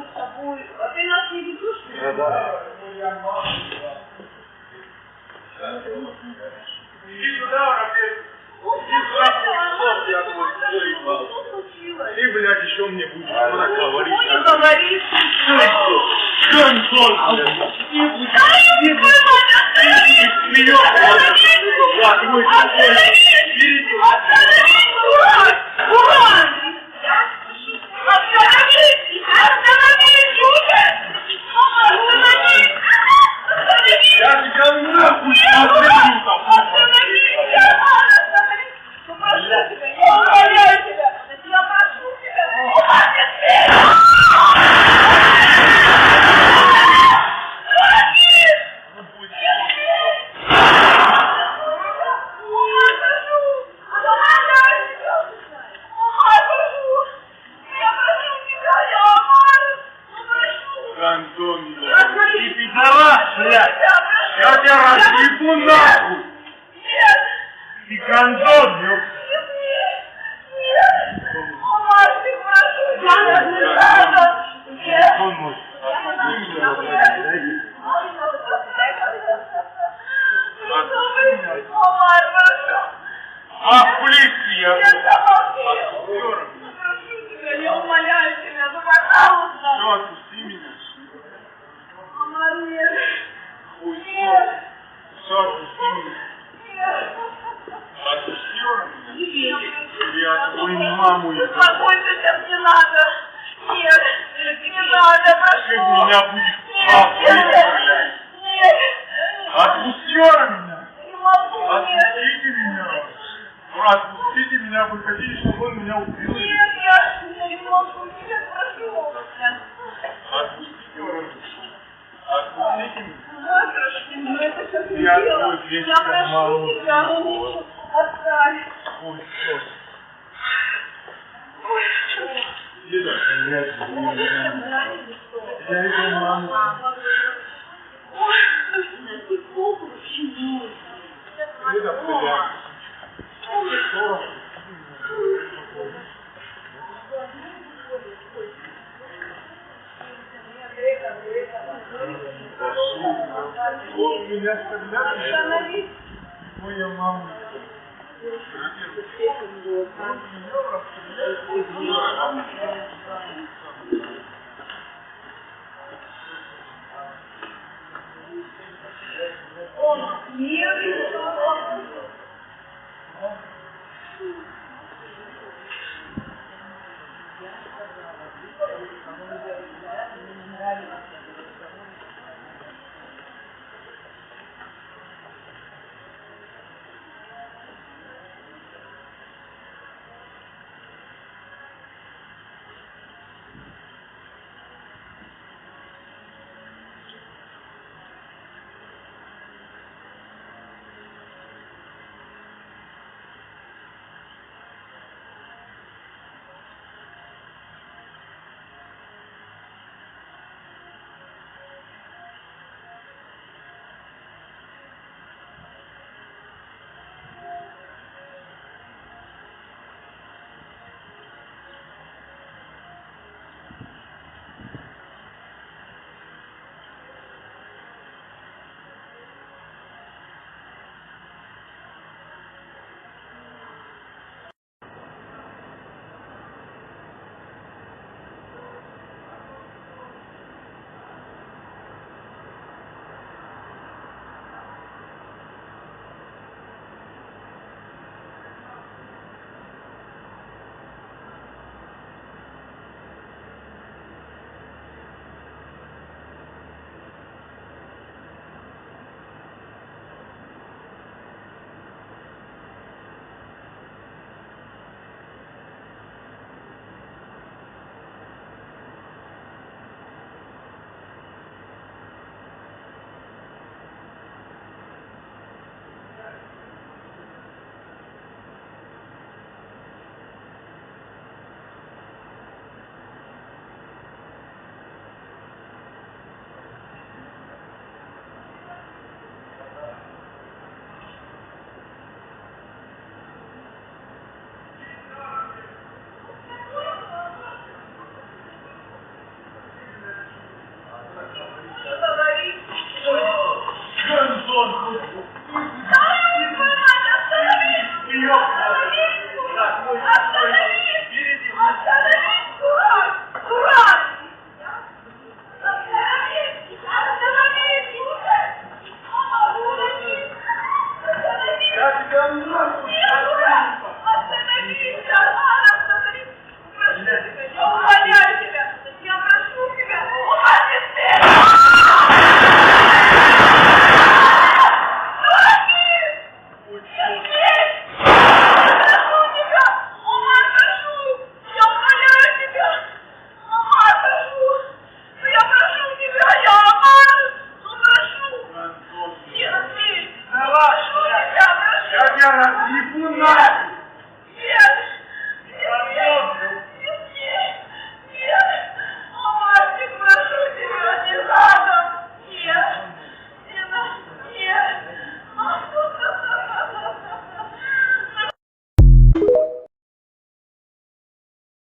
с тобой. А ты нас не ведешь? Да. Иди сюда, Рафель. Иди сюда, слов я твой. Что случилось? Ты, блядь, еще мне будешь что-то говорить. Что не говоришь? Консоль, блядь. Я тебя нахуй остановлю там. Попрошу тебя, я умоляю тебя. Я прошу тебя. Антон, ты пидорас, блядь! Я тебя разъебу нахуй! Нет! Ты гандон, блядь! Нет! Умар, ты прошу тебя! Не надо! Нет! Он может. Умар, прошу! Ах, близкий я! Я замолчи! Прошу тебя, я умоляю тебя, ну пожалуйста! Все, отпусти меня. Умар, нет! Хуй, Нет! все, отпусти меня. Нет! Отпусти меня. Нет! Я твою маму ебал. Успокойся, сейчас не надо! Нет! Не надо, прошу! Ты меня будешь Нет! блядь. Нет! Отпусти меня. Не могу, нет! Отпустите меня. Отпустите меня. Вы хотите, чтобы он меня убил? Нет, я не могу, нет, прошу! Отпустите меня. Отпустите меня. Прошу, ну это сейчас не Я дело. твой весь Я прошу маму. тебя, ну ничего, оставь. Ой, что? Деда, Я его маму. ой, ты плохо, почему? Деда, блядь. Он меня стреляет. Остановись. Моя мама. Он милый. тебя нахуй! Остановись, Роман, остановись! Прошу тебя, я умоляю тебя! Я прошу тебя! Уходи с меня! Я тебя разъебу нахуй!